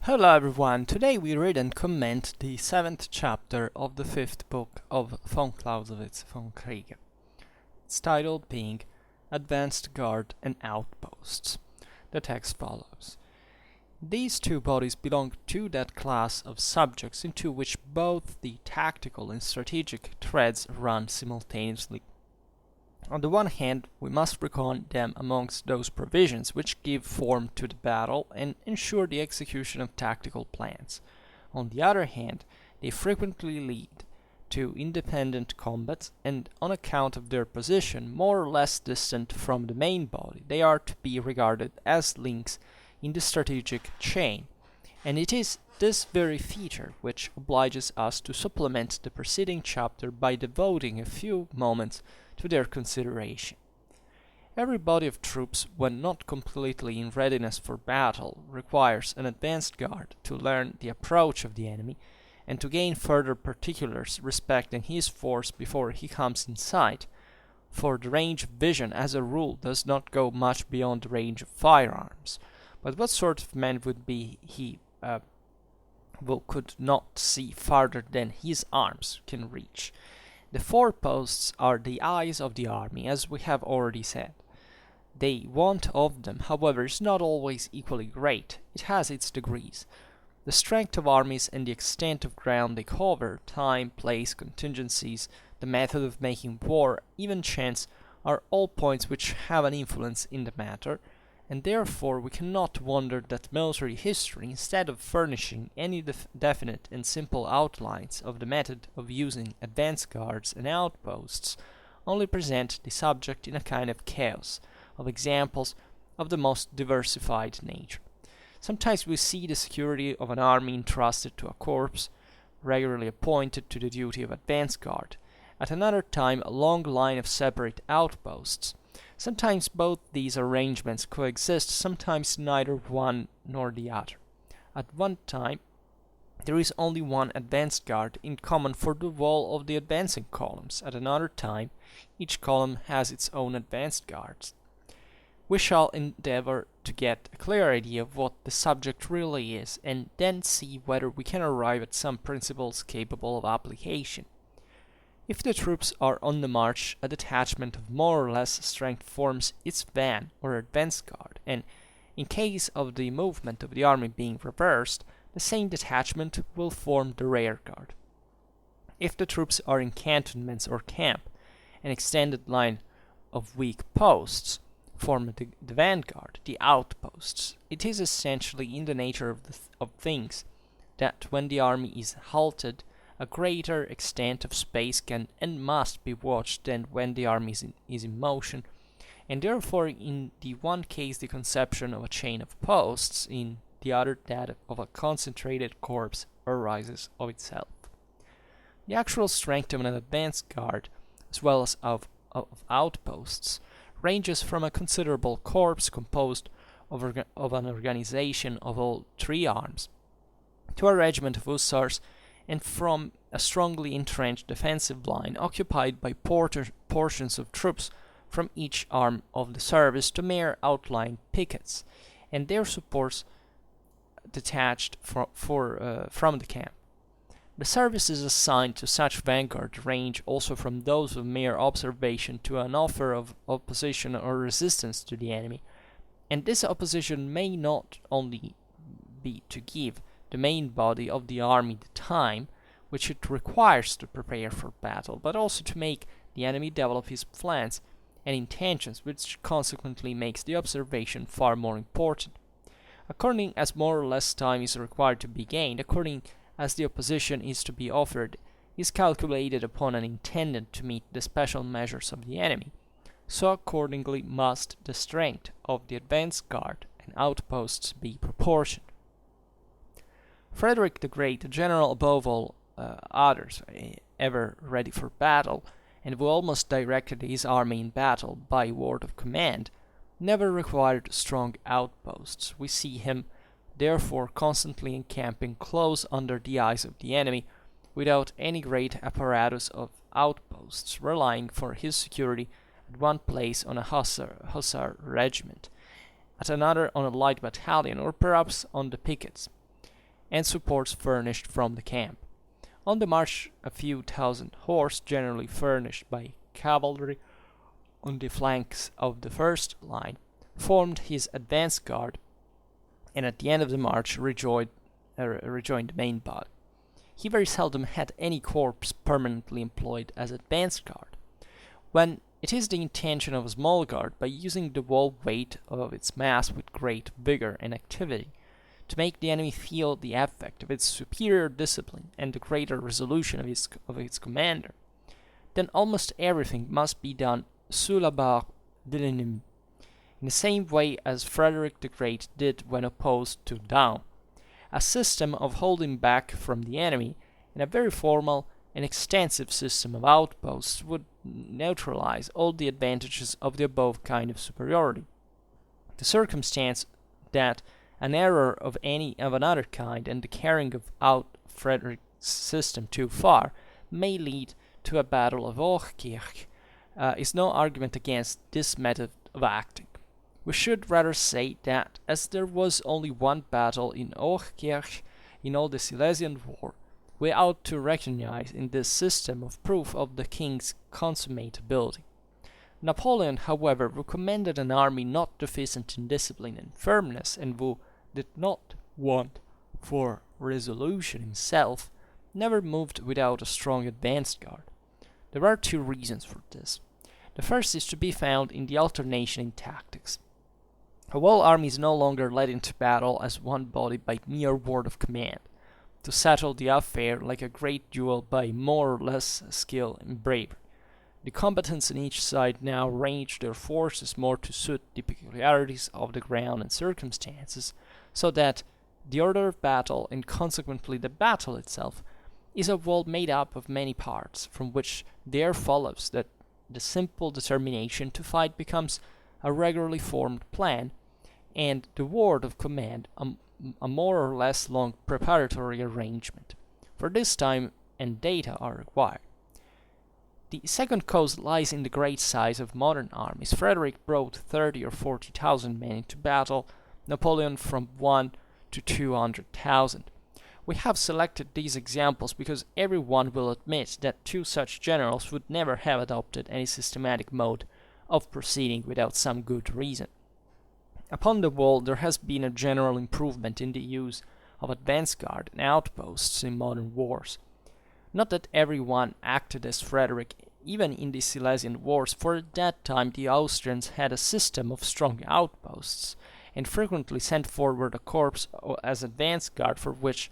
Hello everyone, today we read and comment the 7th chapter of the 5th book of von Clausewitz, Vom Kriege. Its title being Advanced Guard and Outposts. The text follows. These two bodies belong to that class of subjects into which both the tactical and strategic threads run simultaneously. On the one hand, we must reckon them amongst those provisions which give form to the battle and ensure the execution of tactical plans. On the other hand, they frequently lead to independent combats, and on account of their position more or less distant from the main body, they are to be regarded as links in the strategic chain, and it is this very feature which obliges us to supplement the preceding chapter by devoting a few moments to their consideration. Every body of troops, when not completely in readiness for battle, requires an advanced guard to learn the approach of the enemy and to gain further particulars respecting his force before he comes in sight, for the range of vision as a rule does not go much beyond the range of firearms. But what sort of man would be he who could not see farther than his arms can reach? The foreposts are the eyes of the army, as we have already said. The want of them, however, is not always equally great. It has its degrees. The strength of armies and the extent of ground they cover, time, place, contingencies, the method of making war, even chance, are all points which have an influence in the matter, and therefore we cannot wonder that military history, instead of furnishing any definite and simple outlines of the method of using advance guards and outposts, only present the subject in a kind of chaos of examples of the most diversified nature. Sometimes we see the security of an army entrusted to a corps, regularly appointed to the duty of advance guard; at another time a long line of separate outposts. Sometimes both these arrangements coexist, sometimes neither one nor the other. At one time there is only one advanced guard in common for the whole of the advancing columns; at another time each column has its own advanced guards. We shall endeavor to get a clear idea of what the subject really is, and then see whether we can arrive at some principles capable of application. If the troops are on the march, a detachment of more or less strength forms its van or advance guard, and in case of the movement of the army being reversed, the same detachment will form the rear guard. If the troops are in cantonments or camp, an extended line of weak posts form the vanguard, the outposts. It is essentially in the nature of things that when the army is halted, a greater extent of space can and must be watched than when the army is in motion, and therefore in the one case the conception of a chain of posts, in the other that of a concentrated corps, arises of itself. The actual strength of an advance guard, as well as of outposts, ranges from a considerable corps composed of an organization of all three arms, to a regiment of hussars, and from a strongly entrenched defensive line occupied by portions of troops from each arm of the service to mere outlying pickets, and their supports detached from the camp. The services assigned to such vanguard range also from those of mere observation to an offer of opposition or resistance to the enemy, and this opposition may not only be to give the main body of the army the time which it requires to prepare for battle, but also to make the enemy develop his plans and intentions, which consequently makes the observation far more important. According as more or less time is required to be gained, according as the opposition is to be offered is calculated upon and intended to meet the special measures of the enemy, so accordingly must the strength of the advance guard and outposts be proportioned. Frederick the Great, a general above all others, ever ready for battle, and who almost directed his army in battle by word of command, never required strong outposts. We see him therefore constantly encamping close under the eyes of the enemy, without any great apparatus of outposts, relying for his security at one place on a hussar regiment, at another on a light battalion, or perhaps on the pickets. and supports furnished from the camp. On the march, a few thousand horse, generally furnished by cavalry on the flanks of the first line, formed his advance guard, and at the end of the march rejoined the main body. He very seldom had any corps permanently employed as advance guard. When it is the intention of a small guard, by using the whole weight of its mass with great vigor and activity, to make the enemy feel the effect of its superior discipline and the greater resolution of its commander, then almost everything must be done sous la barre de l'ennemi, in the same way as Frederick the Great did when opposed to Daun, a system of holding back from the enemy, and a very formal and extensive system of outposts would neutralize all the advantages of the above kind of superiority. The circumstance that an error of another kind and the carrying out Frederick's system too far may lead to a battle of Hochkirch is no argument against this method of acting. We should rather say that, as there was only one battle in Hochkirch in all the Silesian War, we ought to recognize in this system of proof of the king's consummate ability. Napoleon, however, who commanded an army not deficient in discipline and firmness, and who did not want for resolution himself, never moved without a strong advance guard. There are two reasons for this. The first is to be found in the alternation in tactics. A whole army is no longer led into battle as one body by mere word of command, to settle the affair like a great duel by more or less skill and bravery. The combatants on each side now arrange their forces more to suit the peculiarities of the ground and circumstances, so that the order of battle, and consequently the battle itself, is a whole made up of many parts, from which there follows that the simple determination to fight becomes a regularly formed plan, and the word of command a more or less long preparatory arrangement. For this time and data are required. The second cause lies in the great size of modern armies. Frederick brought 30 or 40,000 men into battle, Napoleon from 1 to 200,000. We have selected these examples because everyone will admit that two such generals would never have adopted any systematic mode of proceeding without some good reason. Upon the whole, there has been a general improvement in the use of advance guard and outposts in modern wars. Not that everyone acted as Frederick, even in the Silesian Wars, for at that time the Austrians had a system of strong outposts, and frequently sent forward a corps as advance guard for which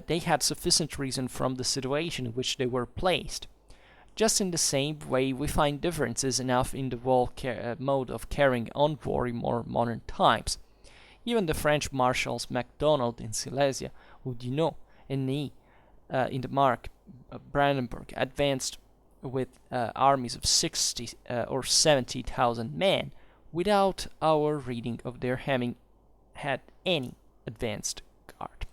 they had sufficient reason from the situation in which they were placed. Just in the same way, we find differences enough in the whole mode of carrying on war in more modern times. Even the French marshals Macdonald in Silesia, Oudinot, and Ney in the Mark Brandenburg advanced with armies of 60 or 70,000 men, without our reading of their having had any advanced guard.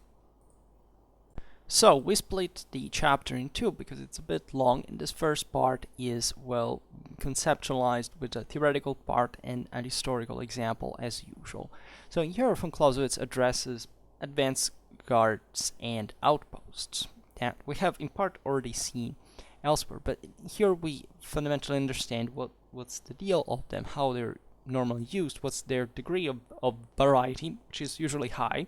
So we split the chapter in two because it's a bit long, and this first part is well conceptualized with a theoretical part and an historical example as usual. So here von Clausewitz addresses advance guards and outposts that we have in part already seen elsewhere, but here we fundamentally understand what's the deal of them, how they're normally used, what's their degree of variety, which is usually high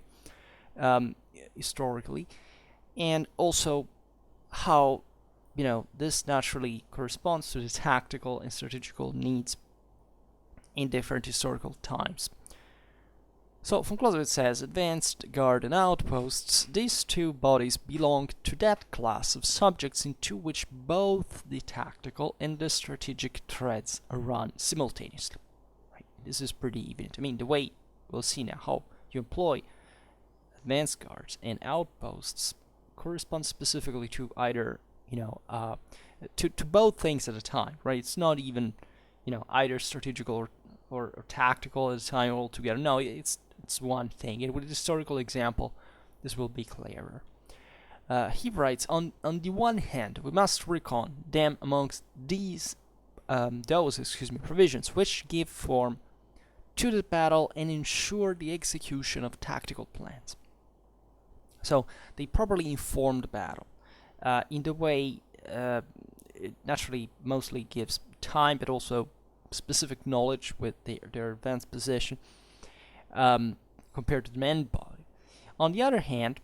historically, and also how this naturally corresponds to the tactical and strategical needs in different historical times. So von Clausewitz says, advanced guard and outposts, these two bodies belong to that class of subjects into which both the tactical and the strategic threads are run simultaneously. Right? This is pretty evident. I mean, the way we'll see now how you employ advanced guards and outposts corresponds specifically to either, to both things at a time, right? It's not even, either strategical or tactical at a time altogether. No, it's one thing. And with a historical example, this will be clearer. He writes, on the one hand, we must reckon them amongst those provisions which give form to the battle and ensure the execution of tactical plans. So they properly inform the battle in the way it naturally mostly gives time, but also specific knowledge with their advanced position compared to the main body. On the other hand,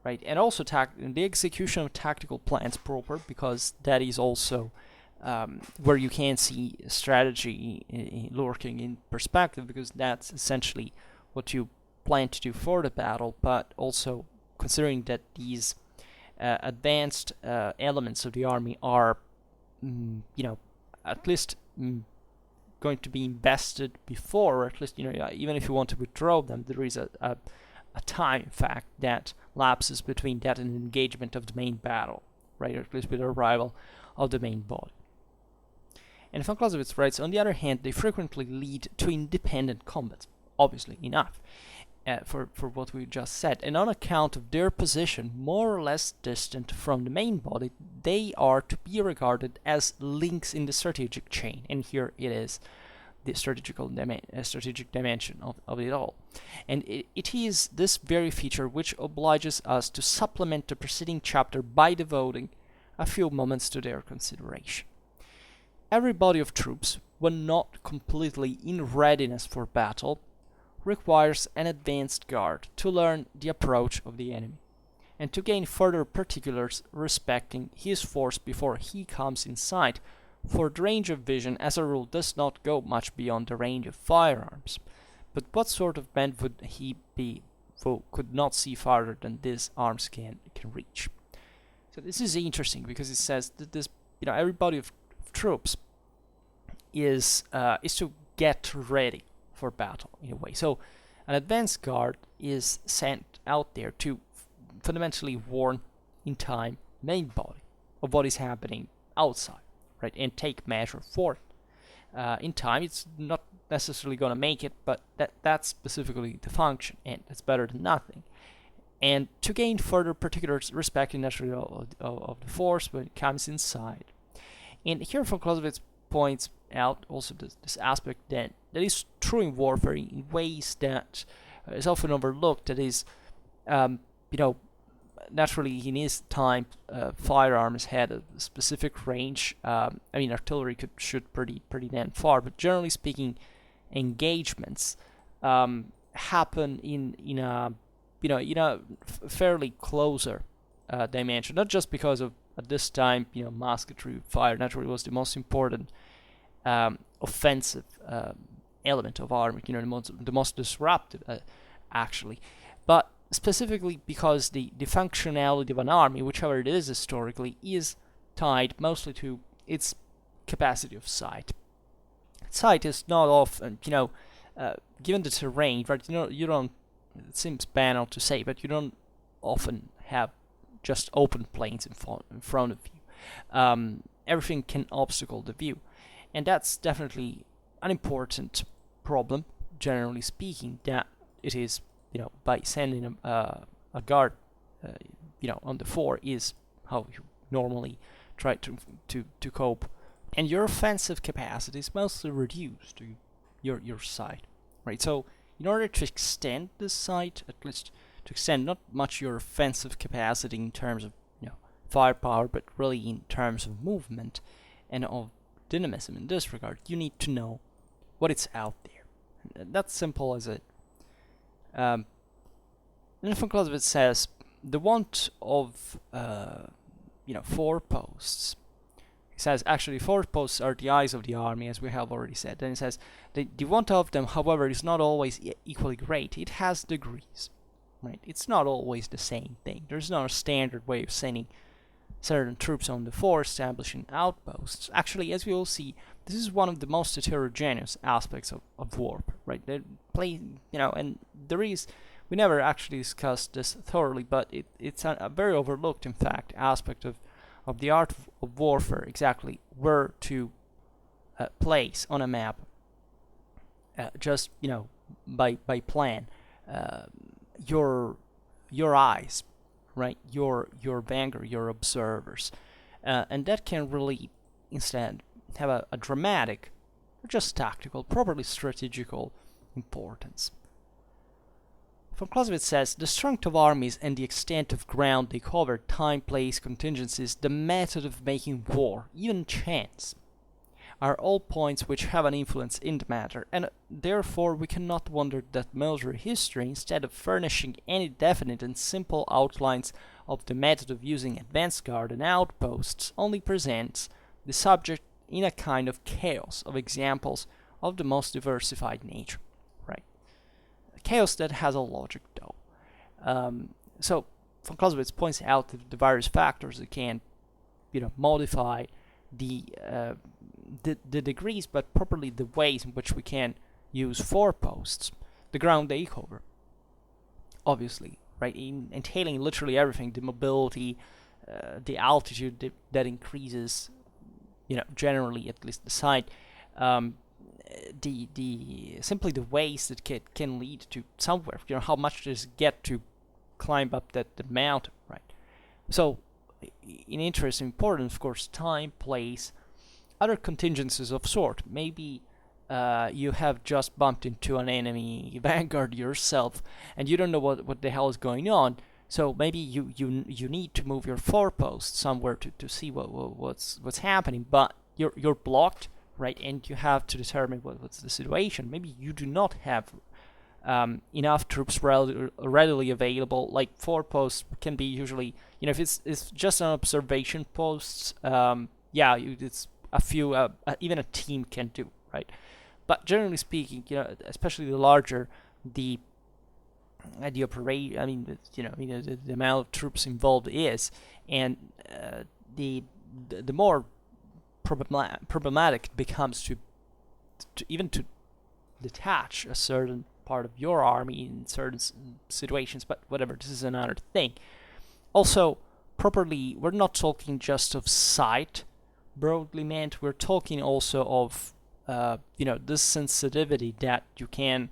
right, and also the execution of tactical plans proper, because that is also where you can see strategy lurking in perspective, because that's essentially what you plan to do for the battle, but also considering that these advanced elements of the army are, at least going to be invested before, or at least, even if you want to withdraw them, there is a time fact that lapses between that and engagement of the main battle, right, or at least with the arrival of the main body. And von Clausewitz writes, on the other hand, they frequently lead to independent combats, obviously enough, for what we just said, and on account of their position more or less distant from the main body, they are to be regarded as links in the strategic chain, and here it is, the strategic dimension of it all. And it is this very feature which obliges us to supplement the preceding chapter by devoting a few moments to their consideration. Every body of troops, when not completely in readiness for battle, requires an advanced guard to learn the approach of the enemy, and to gain further particulars respecting his force before he comes in sight, for the range of vision as a rule does not go much beyond the range of firearms. But what sort of man would he be who could not see farther than these arms can reach? So this is interesting, because it says that this, every body of troops is to get ready for battle in a way. So an advanced guard is sent out there to fundamentally warn in time main body of what is happening outside, right, and take measure for it. In time, it's not necessarily going to make it, but that's specifically the function, and it's better than nothing. And to gain further particulars respecting naturally of the force when it comes inside. And here von Clausewitz points out also this aspect that is true in warfare in ways that is often overlooked. That is, naturally in his time, firearms had a specific range. Artillery could shoot pretty damn far, but generally speaking, engagements happen in a fairly closer dimension. Not just because of at this time, musketry fire naturally was the most important offensive element of army, the most disruptive, actually, but specifically because the functionality of an army, whichever it is historically, is tied mostly to its capacity of sight. Sight is not often, given the terrain, right? You don't. It seems banal to say, but you don't often have just open plains in front of you. Everything can obstacle the view, and that's definitely an important problem, generally speaking. That it is, by sending a guard, on the fore is how you normally try to cope, and your offensive capacity is mostly reduced to your sight, right? So in order to extend this sight, at least to extend not much your offensive capacity in terms of firepower, but really in terms of movement and of dynamism in this regard, you need to know what is out there. And that's simple as it. Then von Clausewitz says the want of foreposts. He says actually foreposts are the eyes of the army, as we have already said. Then he says the want of them, however, is not always equally great. It has degrees, right? It's not always the same thing. There's not a standard way of sending certain troops on the fore, establishing outposts. Actually, as we will see, this is one of the most heterogeneous aspects of war, right? They play, and there is. We never actually discussed this thoroughly, but it's a very overlooked, in fact, aspect of the art of warfare, exactly where to place on a map, just by plan, your eyes, right? Your vanguard, your observers, and that can really instead have a dramatic, or just tactical, properly strategical importance. Von Clausewitz says, the strength of armies and the extent of ground they cover, time, place, contingencies, the method of making war, even chance, are all points which have an influence in the matter, and therefore we cannot wonder that military history, instead of furnishing any definite and simple outlines of the method of using advanced guard and outposts, only presents the subject in a kind of chaos of examples of the most diversified nature, right? A chaos that has a logic, though. So von Clausewitz points out the various factors that can, modify the degrees, but properly the ways in which we can use foreposts, the ground they cover, obviously, right, entailing literally everything, the mobility, the altitude that increases, generally at least the site, the simply the ways that can lead to somewhere, how much does it get to climb up the mountain, right? So in interest, important, of course, time, place, other contingencies of sort. Maybe you have just bumped into an enemy vanguard yourself, and you don't know what the hell is going on. So maybe you need to move your forepost somewhere to see what's happening, but you're blocked, right? And you have to determine what's the situation. Maybe you do not have enough troops readily available. Like foreposts can be usually, if it's just an observation posts, it's a few, even a team can do, right? But generally speaking, especially the larger the operation, the amount of troops involved is, and the more problematic it becomes to even to detach a certain part of your army in certain situations. But whatever, this is another thing. Also, properly, we're not talking just of sight, broadly meant. We're talking also of this sensitivity that you can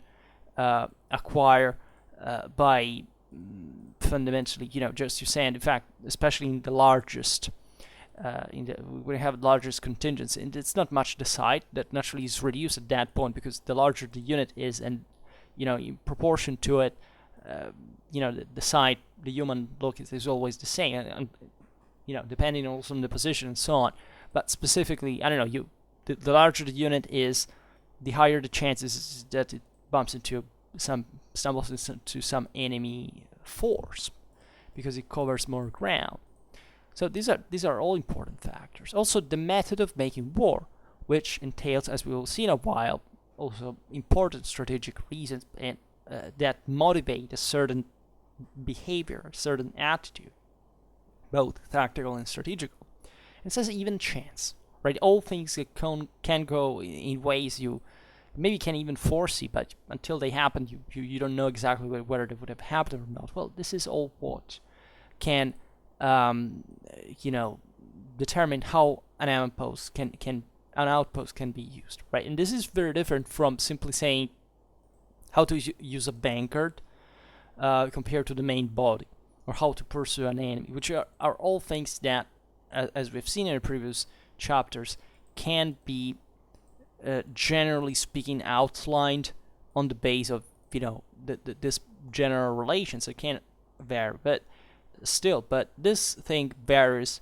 acquire by fundamentally, just you saying, in fact, especially in the largest, we have the largest contingents, and it's not much the sight that naturally is reduced at that point, because the larger the unit is, and in proportion to it, the sight, the human look is always the same, and depending also on the position and so on. But specifically, I don't know, the larger the unit is, the higher the chances that it stumbles into some enemy force, because it covers more ground. So these are all important factors. Also, the method of making war, which entails, as we will see in a while, also important strategic reasons and that motivate a certain behavior, a certain attitude, both tactical and strategical. It says even chance, right? All things that can go in ways you maybe can't even foresee, but until they happen, you don't know exactly whether they would have happened or not. Well, this is all what can determine how an outpost can be used, right? And this is very different from simply saying how to use a vanguard compared to the main body, or how to pursue an enemy, which are all things that, as we've seen in the previous chapters, can be generally speaking outlined on the base of this general relations. It can vary, but this thing varies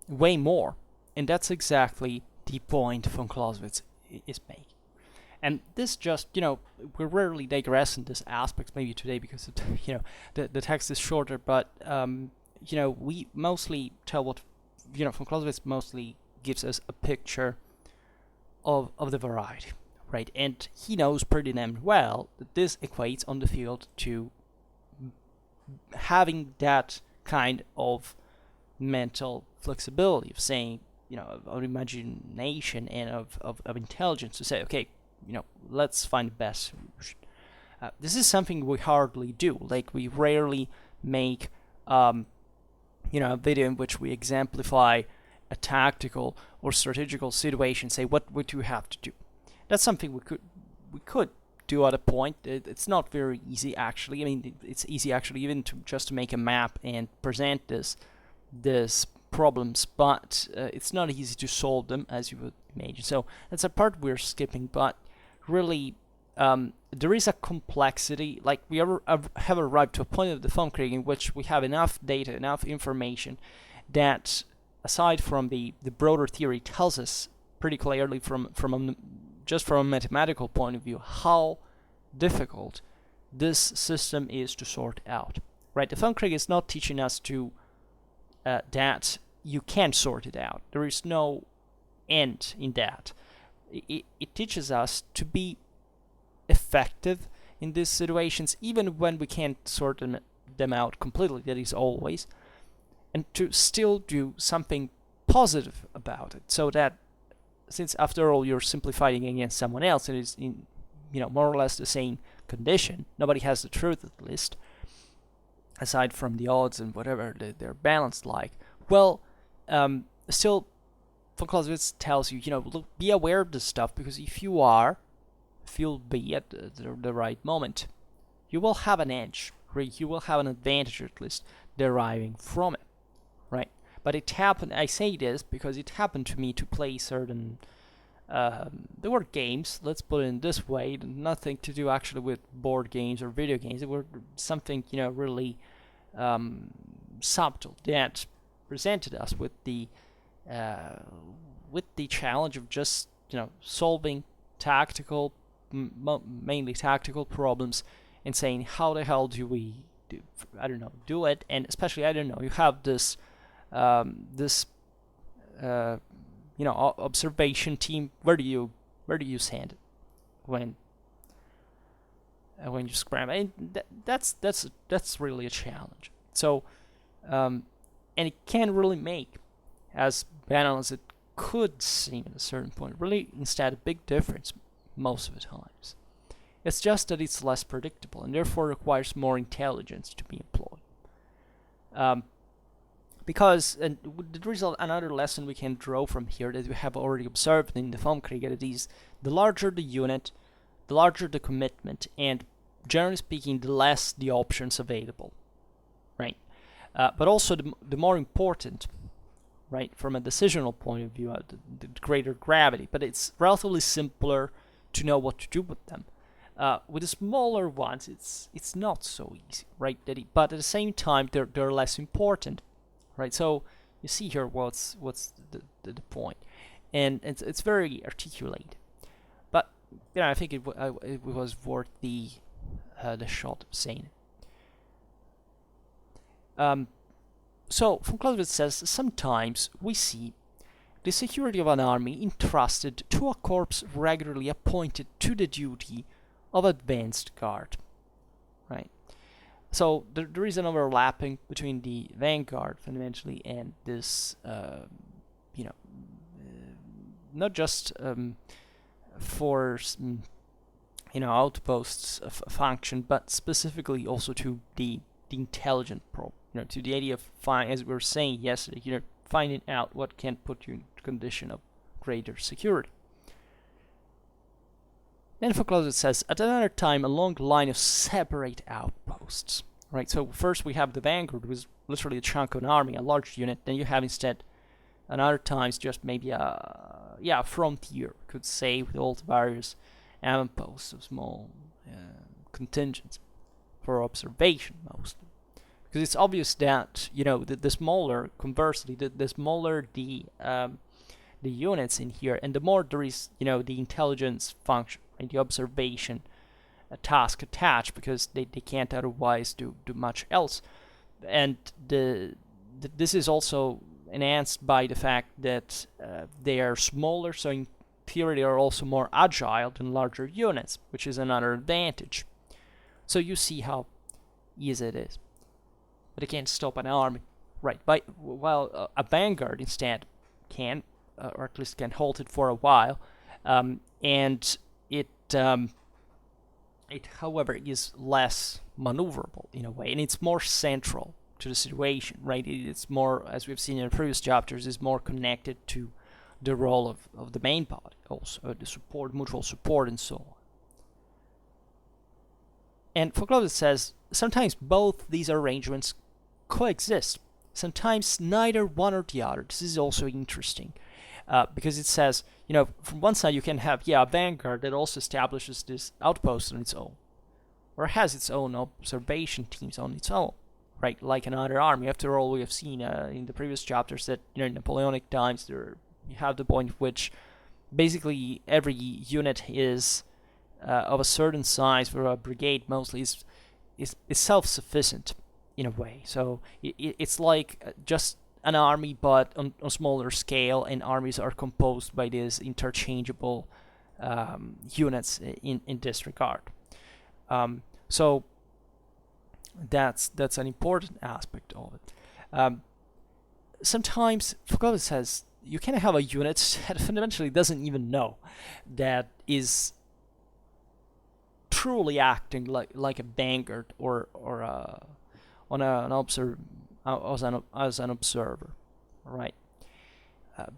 way more, and that's exactly the point von Clausewitz is making. And this just, we rarely digress in this aspect, maybe today because the text is shorter, but we mostly tell what von Clausewitz mostly gives us a picture of the variety, right? And he knows pretty damn well that this equates on the field to having that kind of mental flexibility of saying, of imagination and of intelligence to say, okay, let's find the best solution. This is something we hardly do. Like, we rarely make a video in which we exemplify a tactical or strategical situation, say what would you have to do. That's something we could do at a point. It's not very easy, actually. I mean, it's easy actually even to make a map and present this problems, but it's not easy to solve them, as you would imagine. So that's a part we're skipping, but really there is a complexity, like we have arrived to a point of the Vom Kriege in which we have enough data, enough information that, aside from the broader theory, tells us pretty clearly just from a mathematical point of view how difficult this system is to sort out. Right? The Vom Kriege is not teaching us that you can sort it out. There is no end in that. It teaches us to be effective in these situations, even when we can't sort them out completely, that is always, and to still do something positive about it, so that, since after all you're simply fighting against someone else and it's in more or less the same condition, nobody has the truth at least, aside from the odds and whatever they're balanced like, well, still von Clausewitz tells you, look, be aware of this stuff, because if you'll be at the right moment, you will have an edge, right? You will have an advantage, at least, deriving from it, right? But it happened, I say this because it happened to me to play certain, there were games, let's put it in this way, nothing to do actually with board games or video games. They were something, really subtle that presented us with the challenge of just, solving mainly tactical problems and saying, how the hell do we do it? And especially, you have this observation team. Where do you send it when you scramble? And that's really a challenge. So, and it can really make, as banal as it could seem at a certain point, really instead a big difference most of the times. It's just that it's less predictable and therefore requires more intelligence to be employed. Because, and there is another lesson we can draw from here that we have already observed in the Vom Kriege, that is, the larger the unit, the larger the commitment, and generally speaking, the less the options available, right? But also the more important, right, from a decisional point of view, the greater gravity, but it's relatively simpler to know what to do with them. With the smaller ones, it's not so easy, right? But at the same time, they're less important, right? So you see here what's the point, and it's very articulated. But I think it was worth the shot of saying it. So von Clausewitz says, sometimes we see the security of an army entrusted to a corps regularly appointed to the duty of advanced guard, right? So there is an overlapping between the vanguard fundamentally and this, not just for outposts function, but specifically also to the intelligent probe. To the idea of as we were saying yesterday, finding out what can put you in a condition of greater security. Then von Clausewitz says, at another time, a long line of separate outposts. Right. So first we have the vanguard, which is literally a chunk of an army, a large unit. Then you have instead, another times, just maybe a frontier, could say, with all the various outposts of small contingents for observation mostly. Because it's obvious that the smaller, conversely, the smaller the units in here, and the more there is the intelligence function and the observation task attached, because they can't otherwise do much else, and this is also enhanced by the fact that they are smaller, so in theory they are also more agile than larger units, which is another advantage. So you see how easy it is. But it can't stop an army, right? While a vanguard instead can, or at least can hold it for a while, and it however is less maneuverable in a way, and it's more central to the situation, right? It's more, as we've seen in previous chapters, is more connected to the role of the main body, also the support, mutual support, and so on. And von Clausewitz says sometimes both these arrangements coexist. Sometimes neither one or the other. This is also interesting. because it says, from one side you can have, a vanguard that also establishes this outpost on its own, or has its own observation teams on its own, right? Like another army. After all, we have seen in the previous chapters that in Napoleonic times you have the point which basically every unit is of a certain size, for a brigade mostly is self-sufficient in a way. So it's like just an army, but on smaller scale, and armies are composed by these interchangeable units in this regard. So that's an important aspect of it. Sometimes Foucault says you can have a unit that fundamentally doesn't even know that is truly acting like a vanguard or as an observer, right?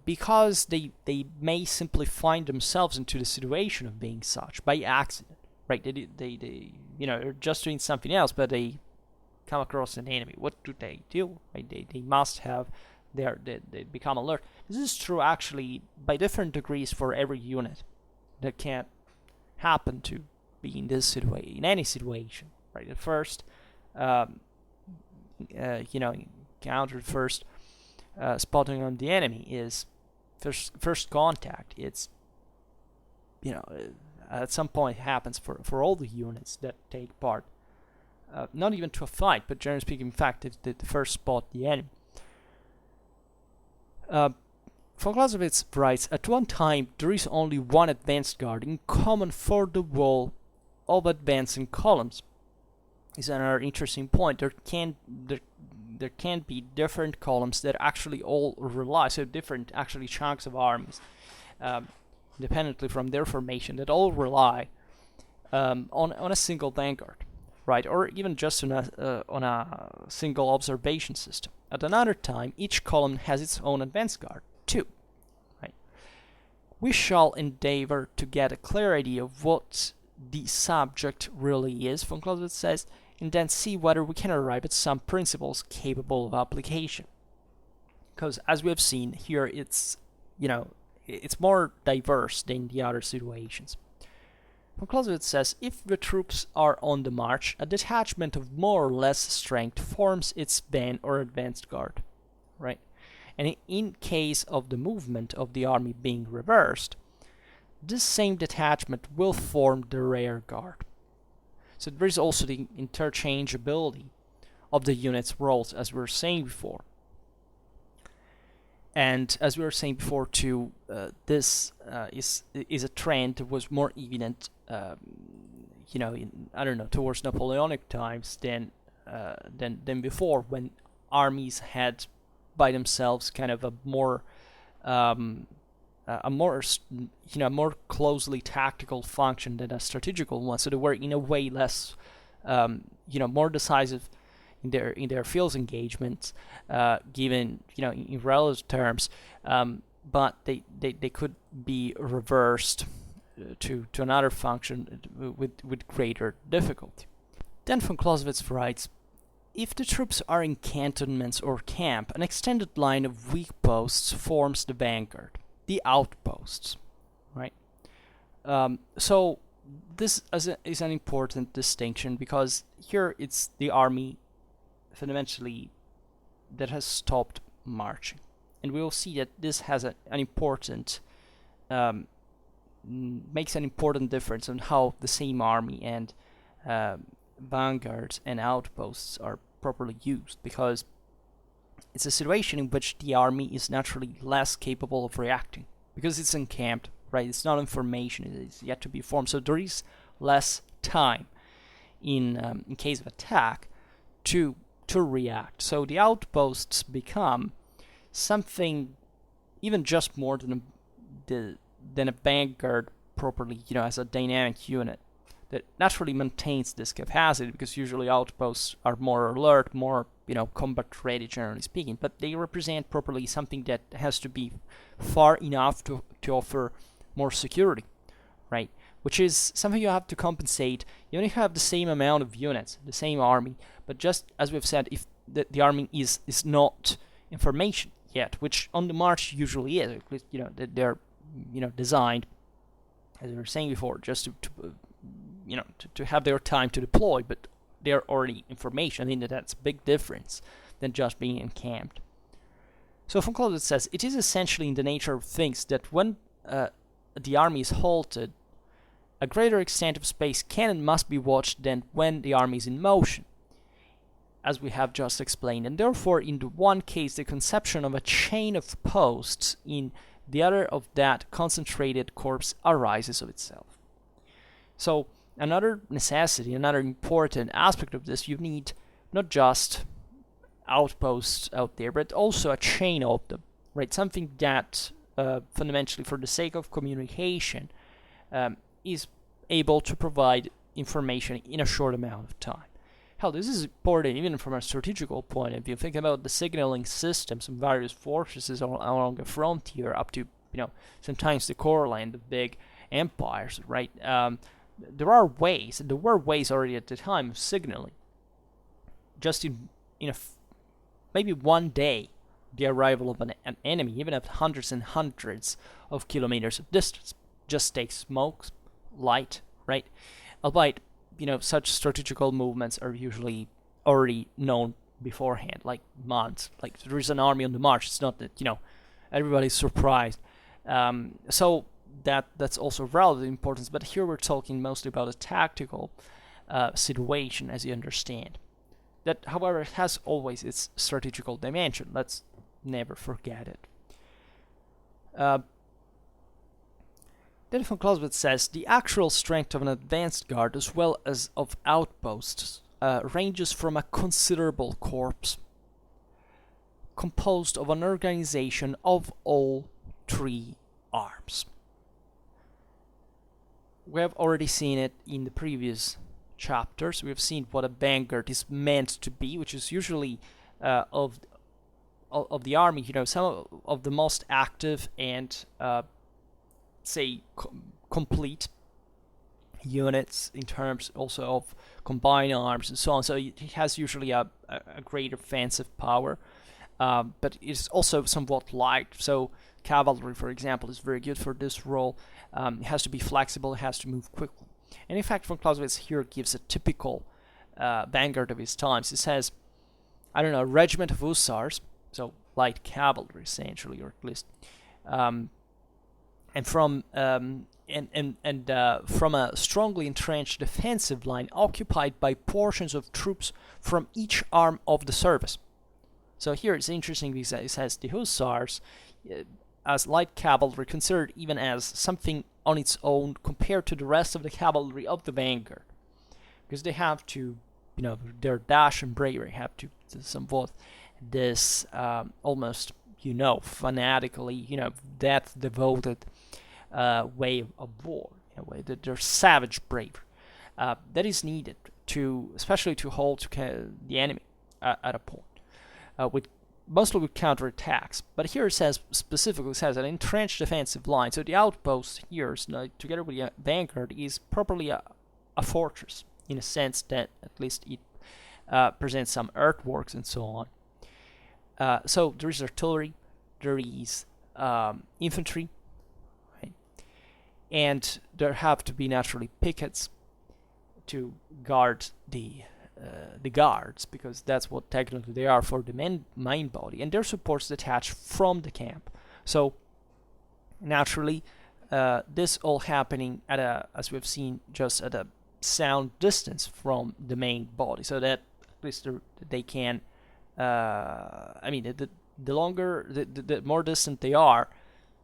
Because they may simply find themselves into the situation of being such by accident, right? They they're just doing something else, but they come across an enemy. What do? Right? They must have they become alert. This is true actually by different degrees for every unit. That can't happen to be in this situation, in any situation, right? At first, encountered first spotting on the enemy is first contact. It's at some point it happens for all the units that take part, not even to a fight, but generally speaking, in fact, it's the first spot the enemy. Von Clausewitz writes, at one time there is only one advanced guard in common for the wall of advancing columns. Is another interesting point. There can be different columns that actually all rely, so different actually chunks of armies, independently from their formation, that all rely on a single vanguard, right? Or even just on a single observation system. At another time, each column has its own advance guard too, right? We shall endeavor to get a clear idea of what the subject really is, von Clausewitz says, and then see whether we can arrive at some principles capable of application. Because as we have seen here, it's more diverse than the other situations. Von Clausewitz says, if the troops are on the march, a detachment of more or less strength forms its van or advanced guard, right? And in case of the movement of the army being reversed, this same detachment will form the rear guard. So there is also the interchangeability of the unit's roles, as we were saying before. And as we were saying before too, this is a trend that was more evident, towards Napoleonic times than before, when armies had by themselves kind of a more more closely tactical function than a strategical one. So they were in a way less, more decisive in their field engagements, given in relative terms, but they could be reversed to another function with greater difficulty. Then von Clausewitz writes, if the troops are in cantonments or camp, an extended line of weak posts forms the vanguard, the outposts, right? So this is an important distinction, because here it's the army fundamentally that has stopped marching, and we will see that this has an important makes an important difference on how the same army and vanguards and outposts are properly used, because it's a situation in which the army is naturally less capable of reacting, because it's encamped, right? It's not information, it is yet to be formed, so there is less time in case of attack to react. So the outposts become something even just more than a vanguard properly, as a dynamic unit that naturally maintains this capacity, because usually outposts are more alert, more combat ready, generally speaking, but they represent properly something that has to be far enough to offer more security, right? Which is something you have to compensate. You only have the same amount of units, the same army, but just as we've said, if the army is not information, yet, which on the march usually is. At least, they're designed, as we were saying before, just to have their time to deploy, but they're already in formation. I think that's a big difference than just being encamped. So von Clausewitz says, it is essentially in the nature of things that when the army is halted, a greater extent of space can and must be watched than when the army is in motion, as we have just explained, and therefore in the one case the conception of a chain of posts, in the other of that concentrated corps arises of itself. So another necessity, another important aspect of this, you need not just outposts out there, but also a chain of them, right? Something that fundamentally, for the sake of communication, is able to provide information in a short amount of time. Hell, this is important even from a strategical point of view. Think about the signaling systems of various fortresses along the frontier, up to sometimes the core land of big empires, right? There were ways already at the time of signaling. Just in maybe one day, the arrival of an enemy, even at hundreds and hundreds of kilometers of distance, just takes smoke, light, right? Albeit, such strategical movements are usually already known beforehand, like months. Like, there is an army on the march. It's not that everybody's surprised. So that's also of relative importance. But here we're talking mostly about a tactical situation, as you understand. That, however, has always its strategical dimension. Let's never forget it. Then von Clausewitz says, the actual strength of an advanced guard as well as of outposts ranges from a considerable corps composed of an organization of all three arms. We have already seen it in the previous chapters. We have seen what a vanguard is meant to be, which is usually of the army, some of the most active and complete units in terms also of combined arms and so on. So it has usually a great offensive power, but it's also somewhat light. So cavalry, for example, is very good for this role. It has to be flexible, it has to move quickly. And in fact, von Clausewitz here gives a typical vanguard of his times. He says, a regiment of hussars, so light cavalry essentially, or at least, and from a strongly entrenched defensive line occupied by portions of troops from each arm of the service. So here it's interesting because it says the hussars, as light cavalry, considered even as something on its own compared to the rest of the cavalry of the vanguard, because they have to, their dash and bravery have to somewhat this almost, fanatically, death-devoted way of war, their savage bravery that is needed especially to hold the enemy at a point, mostly with counterattacks. But here it specifically says an entrenched defensive line. So the outpost here, together with the vanguard, is properly a fortress in a sense that at least it presents some earthworks and so on. So there is artillery, there is infantry, right? And there have to be naturally pickets to guard the guards, because that's what technically they are for the main body, and their supports detached from the camp. So naturally, this all happening as we've seen, just at a sound distance from the main body, so that at least they can. The longer, the more distant they are,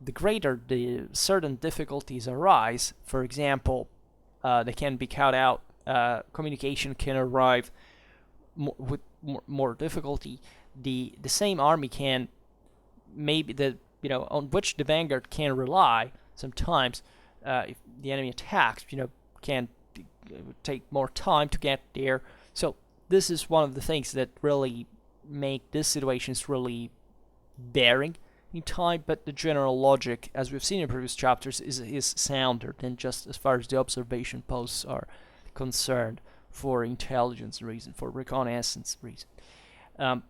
the greater the certain difficulties arise. For example, they can be cut out. Communication can arrive with more difficulty. The same army can on which the vanguard can rely sometimes, if the enemy attacks, can take more time to get there. So this is one of the things that really make these situations really bearing in time, but the general logic, as we've seen in previous chapters, is sounder than just as far as the observation posts are concerned for intelligence reason, for reconnaissance reason. Von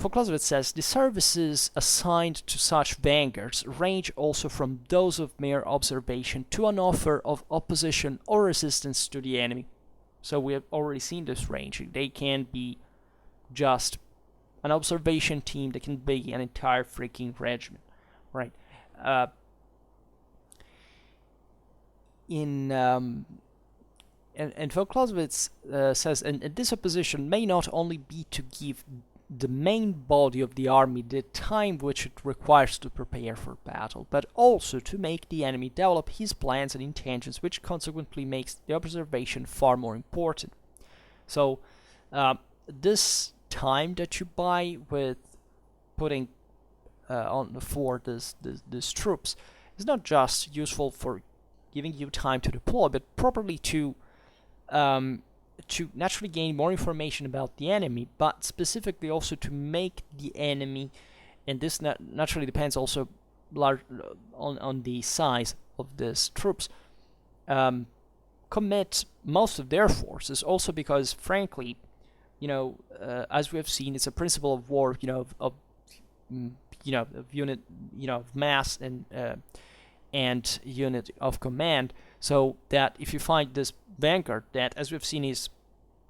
Von Clausewitz says, the services assigned to such vanguards range also from those of mere observation to an offer of opposition or resistance to the enemy. So we have already seen this ranging. They can be just an observation team, they can be an entire freaking regiment, right? And von Clausewitz says, and this opposition may not only be to give the main body of the army the time which it requires to prepare for battle, but also to make the enemy develop his plans and intentions, which consequently makes the observation far more important. So this time that you buy with putting on for these troops is not just useful for giving you time to deploy, but properly to naturally gain more information about the enemy, but specifically also to make the enemy, and this naturally depends also on the size of these troops, commit most of their forces, also because, frankly, as we have seen, it's a principle of war, of unit, of mass and unit of command, so that if you find this vanguard that, as we've seen, is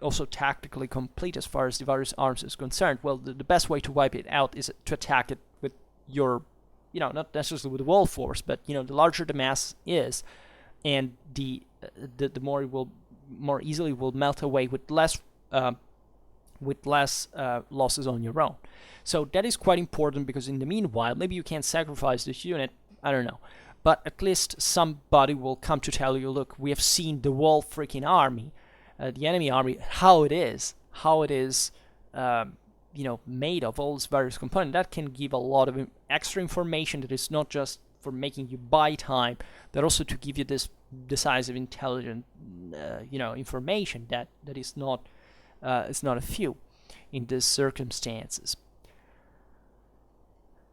also tactically complete as far as the various arms is concerned, well, the best way to wipe it out is to attack it with your, not necessarily with the whole force, but, the larger the mass is, and the more it will more easily will melt away with less losses on your own. So that is quite important, because in the meanwhile, maybe you can't sacrifice this unit, I don't know, but at least somebody will come to tell you, look, we have seen the whole freaking army, the enemy army, how it is made of all these various components. That can give a lot of extra information that is not just for making you buy time, but also to give you this decisive, intelligent, information that is not a few in these circumstances.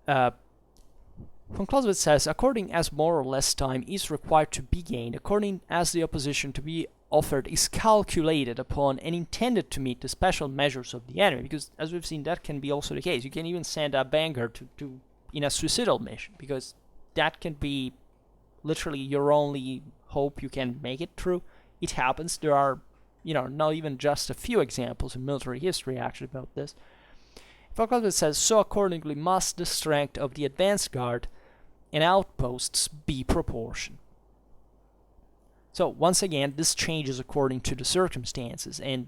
Von Clausewitz says, according as more or less time is required to be gained, according as the opposition to be offered is calculated upon and intended to meet the special measures of the enemy, because as we've seen, that can be also the case. You can even send a vanguard to in a suicidal mission, because that can be literally your only hope you can make it through. It happens. There are, not even just a few examples in military history actually about this. Von Clausewitz says, so accordingly must the strength of the advanced guard and outposts be proportioned. So once again, this changes according to the circumstances, and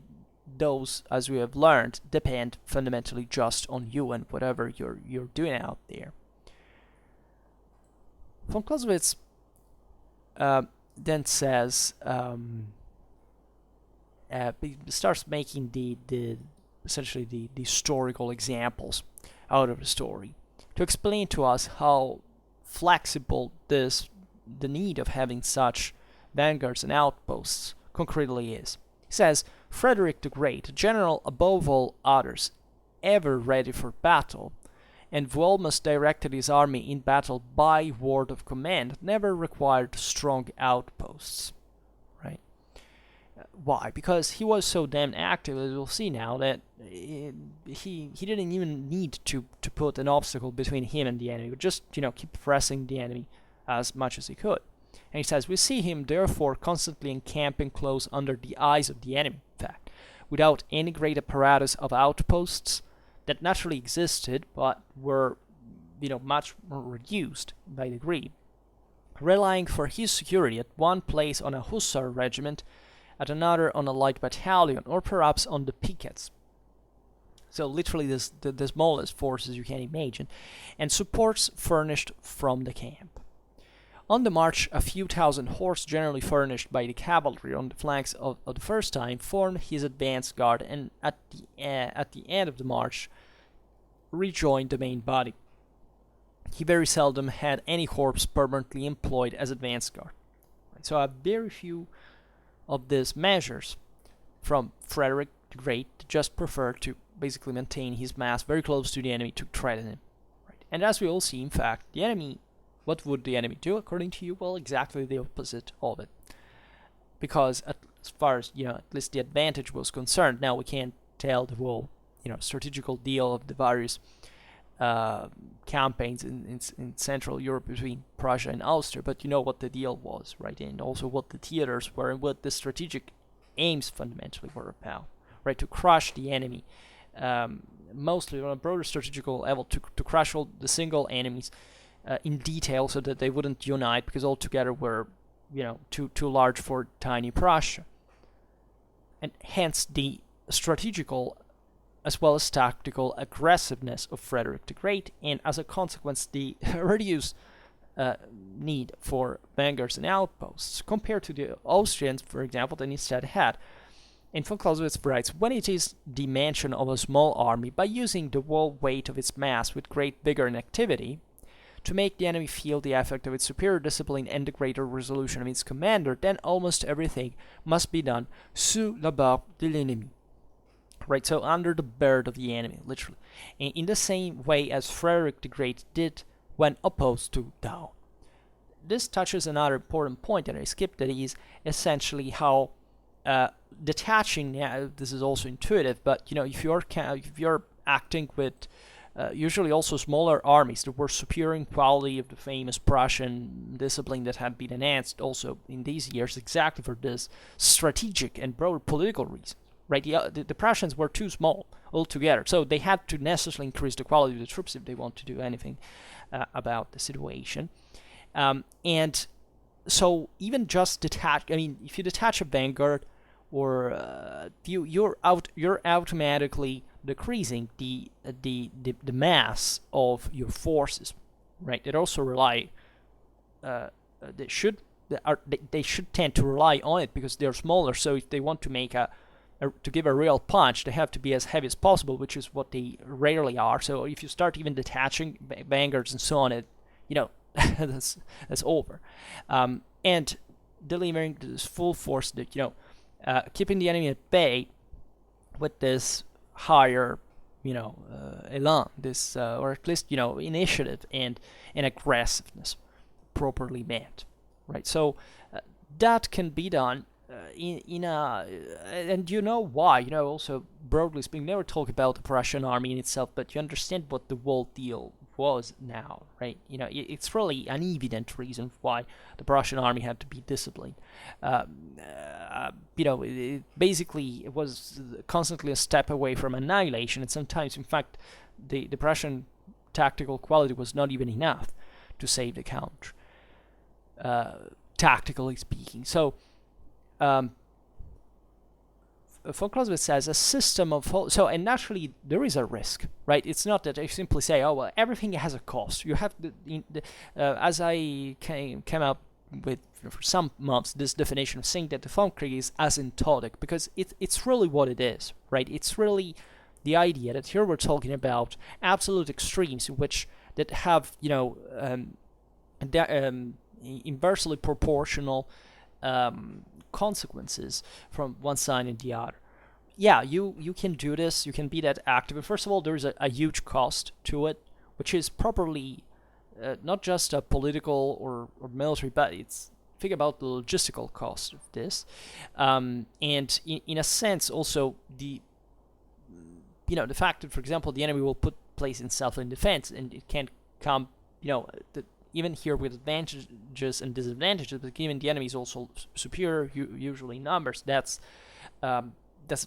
those, as we have learned, depend fundamentally just on you and whatever you're doing out there. Von Clausewitz then says, starts making the essentially the historical examples out of the story to explain to us how flexible the need of having such vanguards and outposts concretely is. He says, Frederick the Great, a general above all others, ever ready for battle, and who almost directed his army in battle by word of command, never required strong outposts. Right? Why? Because he was so damn active, as we'll see now, that he didn't even need to put an obstacle between him and the enemy. He would just, keep pressing the enemy as much as he could. And he says, we see him therefore constantly encamping close under the eyes of the enemy, in fact, without any great apparatus of outposts that naturally existed, but were, much more reduced by degree, relying for his security at one place on a hussar regiment, at another on a light battalion, or perhaps on the pickets. So literally the smallest forces you can imagine, and supports furnished from the camp. On the march, a few thousand horse, generally furnished by the cavalry on the flanks of the first time, formed his advance guard, and at the end of the march rejoined the main body. He very seldom had any corps permanently employed as advance guard. So a very few of these measures from Frederick the Great just preferred to basically maintain his mass very close to the enemy to threaten him. Right? And as we all see, in fact, the enemy, what would the enemy do according to you? Well, exactly the opposite of it. Because as far as, at least the advantage was concerned, now we can't tell the whole strategical deal of the various campaigns in Central Europe between Prussia and Austria, but you know what the deal was, right? And also what the theaters were and what the strategic aims fundamentally were about, right? To crush the enemy, mostly on a broader strategical level, to crush all the single enemies in detail so that they wouldn't unite because altogether were, too large for tiny Prussia. And hence the strategical as well as tactical aggressiveness of Frederick the Great, and as a consequence the reduced need for vanguards and outposts compared to the Austrians, for example, that instead had. And von Clausewitz writes, when it is the mansion of a small army, by using the whole weight of its mass with great vigor and activity, to make the enemy feel the effect of its superior discipline and the greater resolution of its commander, then almost everything must be done sous la barbe de l'ennemi. Right, so under the bird of the enemy, literally. And in the same way as Frederick the Great did when opposed to Daun. This touches another important point that I skipped, that is essentially how detaching, this is also intuitive, but if you're acting with usually also smaller armies that were superior in quality of the famous Prussian discipline that had been enhanced also in these years exactly for this strategic and broader political reason. Right, the Prussians were too small altogether, so they had to necessarily increase the quality of the troops if they want to do anything about the situation. And so even just detach, if you detach a vanguard, or you're automatically decreasing the mass of your forces, right? They also rely, they should tend to rely on it because they're smaller. So if they want to make to give a real punch, they have to be as heavy as possible, which is what they rarely are. So if you start even detaching vanguards and so on, that's over. And delivering this full force, that keeping the enemy at bay with this higher, elan, this or at least initiative and aggressiveness, properly met, right? So that can be done. And why, also broadly speaking, never talk about the Prussian army in itself, but you understand what the whole deal was now, right? It's really an evident reason why the Prussian army had to be disciplined. It was constantly a step away from annihilation, and sometimes, in fact, the Prussian tactical quality was not even enough to save the country, tactically speaking. So, von Clausewitz says a system of and naturally there is a risk, right? It's not that I simply say, oh well, everything has a cost. You have as I came up with for some months this definition of saying that the Vom Kriege is asymptotic, because it's really what it is, right? It's really the idea that here we're talking about absolute extremes that have inversely proportional consequences from one side and the other. Yeah, you can do this, you can be that active. And first of all, there's a huge cost to it, which is properly not just a political or military, but think about the logistical cost of this. And in a sense, also the fact that, for example, the enemy will place himself in defense, and it can't come, even here with advantages and disadvantages, but given the enemy is also superior, usually in numbers, that's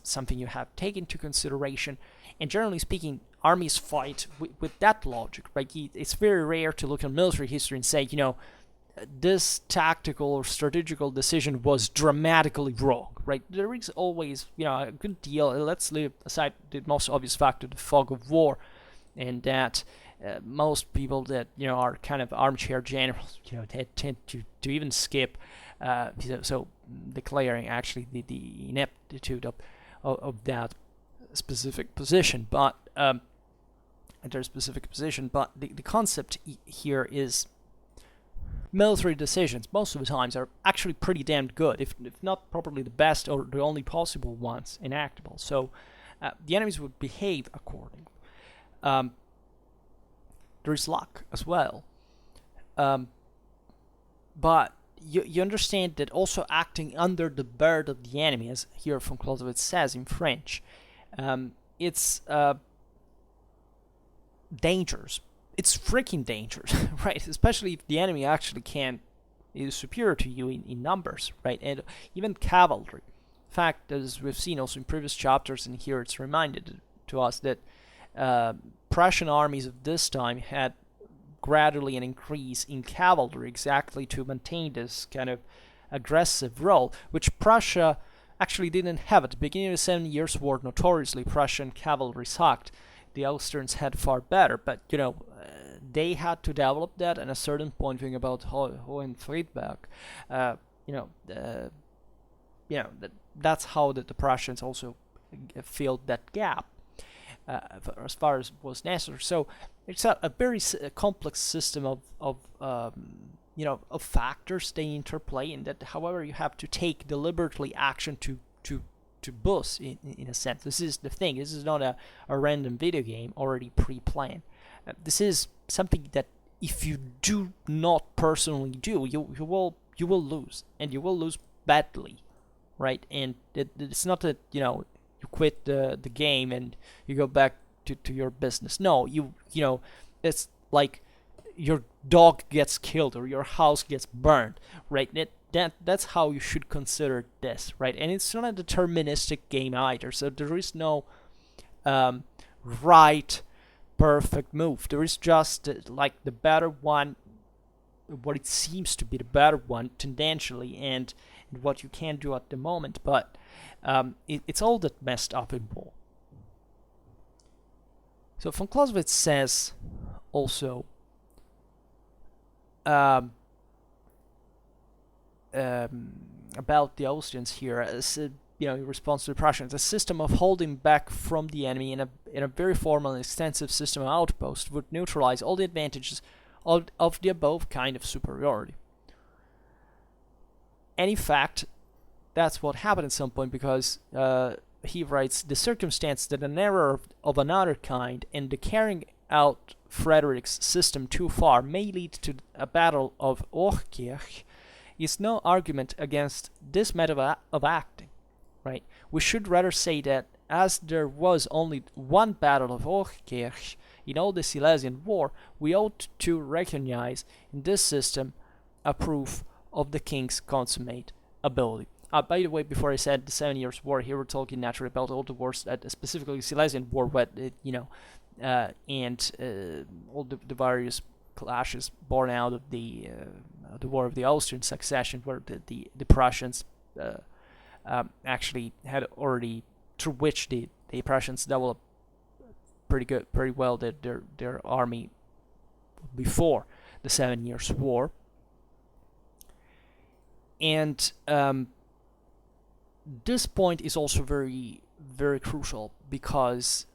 something you have to take into consideration. And generally speaking, armies fight with that logic, right? It's very rare to look at military history and say, this tactical or strategical decision was dramatically wrong, right? There is always, a good deal. Let's leave aside the most obvious factor, the fog of war, and that most people that are kind of armchair generals, they tend to even skip, so declaring actually the ineptitude of that specific position, but their specific position. But the concept here is military decisions most of the times are actually pretty damn good, if not probably the best or the only possible ones enactable. So the enemies would behave accordingly. There is luck as well, but you understand that also acting under the bird of the enemy, as here von Clausewitz says in French, it's dangerous. It's freaking dangerous, right? Especially if the enemy actually is superior to you in numbers, right? And even cavalry. In fact, as we've seen also in previous chapters, and here it's reminded to us that Prussian armies of this time had gradually an increase in cavalry exactly to maintain this kind of aggressive role, which Prussia actually didn't have at the beginning of the 7 Years' War. Notoriously, Prussian cavalry sucked. The Austrians had far better, but they had to develop that. And a certain point, thinking about Hohenfriedberg, that's how the Prussians also filled that gap as far as was necessary. So it's a very complex system of factors they interplay, and that, however, you have to take deliberately action to boost in a sense. This is the thing. This is not a random video game already pre-planned. This is something that if you do not personally do, you will lose, and you will lose badly, right? And it's not that you quit the game and you go back to your business. No, it's like your dog gets killed or your house gets burned, right? That's how you should consider this, right? And it's not a deterministic game either, so there is no right perfect move. There is just like the better one, what it seems to be the better one tendentially, and what you can do at the moment, but it's all that messed up in war. So von Clausewitz says also about the Austrians here, as in response to the Prussians, a system of holding back from the enemy in a very formal and extensive system of outposts would neutralize all the advantages of the above kind of superiority. And in fact, that's what happened at some point, because he writes, the circumstance that an error of another kind and the carrying out Frederick's system too far may lead to a battle of Hochkirch is no argument against this method of acting, right? We should rather say that as there was only one battle of Hochkirch in all the Silesian War, we ought to recognize in this system a proof of the king's consummate ability. By the way, before I said the 7 Years' War, here we're talking naturally about all the wars, specifically Silesian War, but and all the various clashes born out of the War of the Austrian Succession, where the Prussians actually had already, through which the Prussians developed pretty well their army before the 7 Years' War. And this point is also very, very crucial, because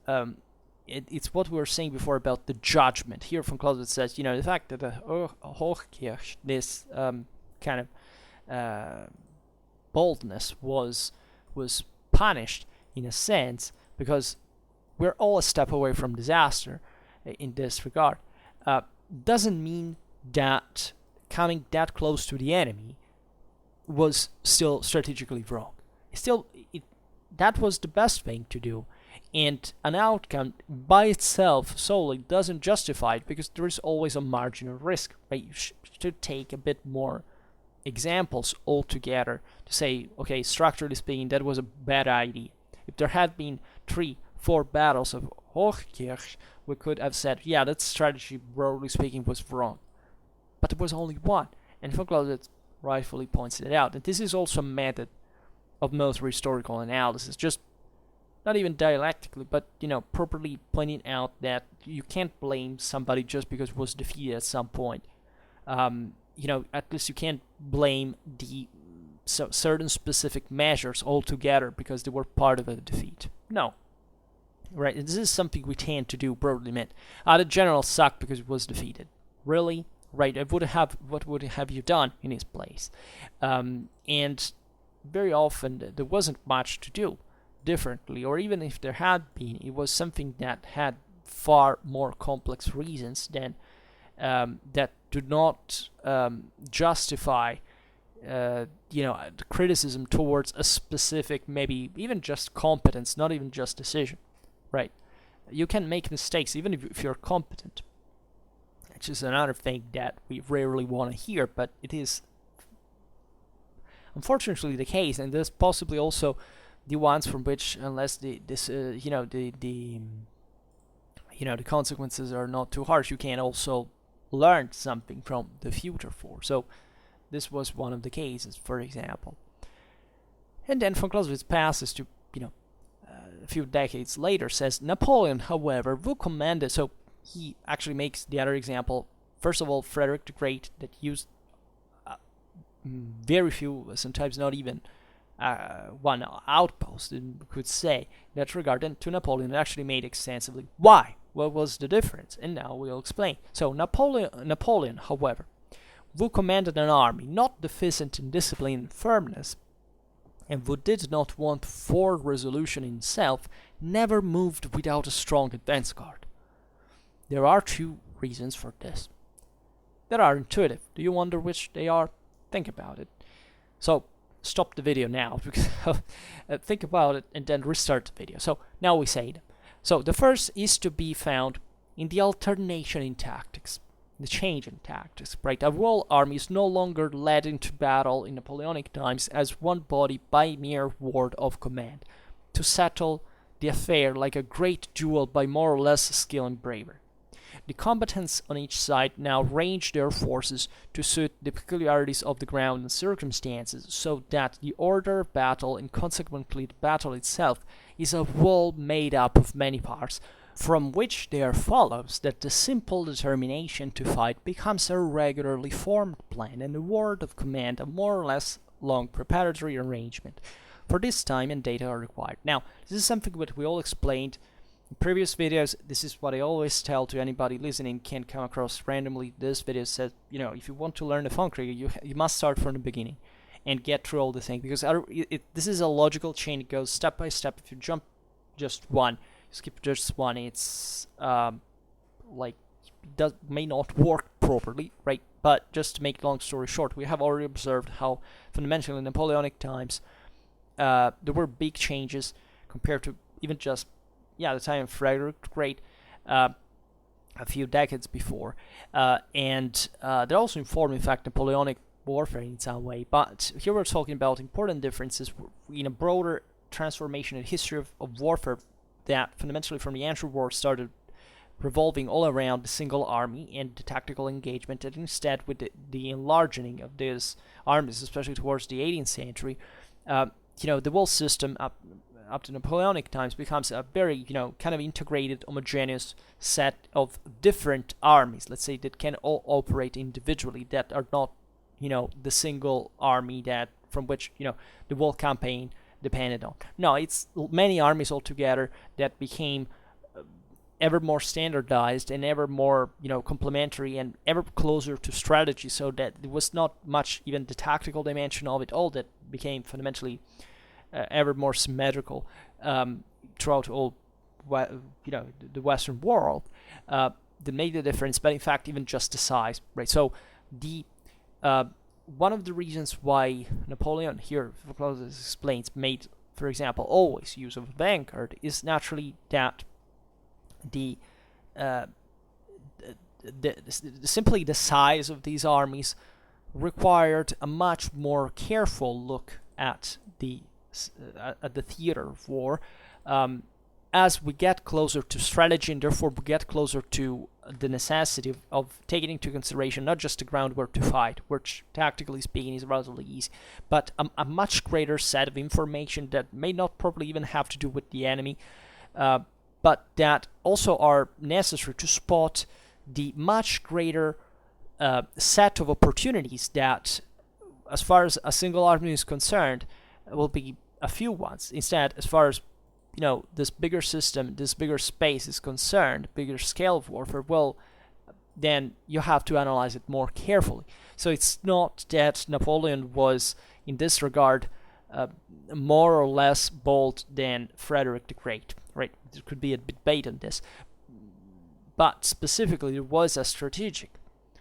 it's what we were saying before about the judgment. Here von Clausewitz says, the fact that the Hochkirch, this kind of boldness was punished in a sense, because we're all a step away from disaster in this regard, doesn't mean that coming that close to the enemy was still strategically wrong. That was the best thing to do, and an outcome by itself solely doesn't justify it, because there is always a margin of risk, right? You should take a bit more examples altogether to say, okay, structurally speaking, that was a bad idea. If there had been 3-4 battles of Hochkirch, we could have said, yeah, that strategy, broadly speaking, was wrong. But there was only one, and von Clausewitz rightfully points it out. And this is also a method of military historical analysis, just not even dialectically, but properly pointing out that you can't blame somebody just because it was defeated at some point. At least you can't blame the certain specific measures altogether because they were part of a defeat. No. Right? And this is something we tend to do, broadly meant. The general sucked because it was defeated. Really? Right? What would have you done in his place? And very often there wasn't much to do differently, or even if there had been, it was something that had far more complex reasons than that do not justify the criticism towards a specific, maybe even just competence, not even just decision. right? You can make mistakes even if you're competent, which is another thing that we rarely want to hear, but it is unfortunately the case, and there's possibly also the ones from which, unless the consequences are not too harsh, you can also learn something from the future for. So this was one of the cases, for example. And then von Clausewitz passes to, a few decades later, says Napoleon, however, who commanded. So he actually makes the other example. First of all, Frederick the Great, that used very few, sometimes not even one outpost, and could say in that regard. And to Napoleon, it actually made extensively. Why? What was the difference? And now we'll explain. So Napoleon, however, who commanded an army not deficient in discipline and firmness, and who did not want for resolution in himself, never moved without a strong advance guard. There are two reasons for this. They are intuitive. Do you wonder which they are? Think about it. So stop the video now, because think about it and then restart the video. So now we say them. So the first is to be found in the alternation in tactics, the change in tactics, right? A whole army is no longer led into battle in Napoleonic times as one body by mere word of command, to settle the affair like a great duel by more or less skill and bravery. The combatants on each side now range their forces to suit the peculiarities of the ground and circumstances, so that the order of battle, and consequently the battle itself, is a whole made up of many parts, from which there follows that the simple determination to fight becomes a regularly formed plan, and the word of command a more or less long preparatory arrangement. For this time and data are required. Now, this is something that we all explained in previous videos. This is what I always tell to anybody listening, can come across randomly. This video says, if you want to learn the Vom Kriege, you must start from the beginning and get through all the things, because this is a logical chain. It goes step by step. If you jump just one, skip just one, it's may not work properly, right? But just to make long story short, we have already observed how fundamentally in Napoleonic times there were big changes compared to even just the time of Frederick the Great a few decades before, and they're also informed, in fact, Napoleonic warfare in some way. But here we're talking about important differences in a broader transformation in the history of warfare, that fundamentally from the ancient war started revolving all around the single army and the tactical engagement, and instead with the enlarging of these armies, especially towards the 18th century, the whole system up to Napoleonic times becomes a very, kind of integrated, homogeneous set of different armies, let's say, that can all operate individually, that are not, the single army that from which, the whole campaign depended on. No, it's many armies altogether that became ever more standardized and ever more, complementary and ever closer to strategy, so that there was not much even the tactical dimension of it all that became fundamentally ever more symmetrical throughout all, the Western world, that made the difference. But in fact, even just the size, right? So the one of the reasons why Napoleon here, Clausewitz explains, made, for example, always use of Avantgarde is naturally that simply the size of these armies required a much more careful look at the theater of war, as we get closer to strategy, and therefore we get closer to the necessity of taking into consideration not just the groundwork to fight, which tactically speaking is relatively easy, but a much greater set of information that may not probably even have to do with the enemy, but that also are necessary to spot the much greater set of opportunities that, as far as a single army is concerned, will be a few ones. Instead, as far as this bigger system, this bigger space is concerned, bigger scale of warfare, well, then you have to analyze it more carefully. So it's not that Napoleon was, in this regard, more or less bold than Frederick the Great, right? There could be a debate on this. But specifically, there was a strategic,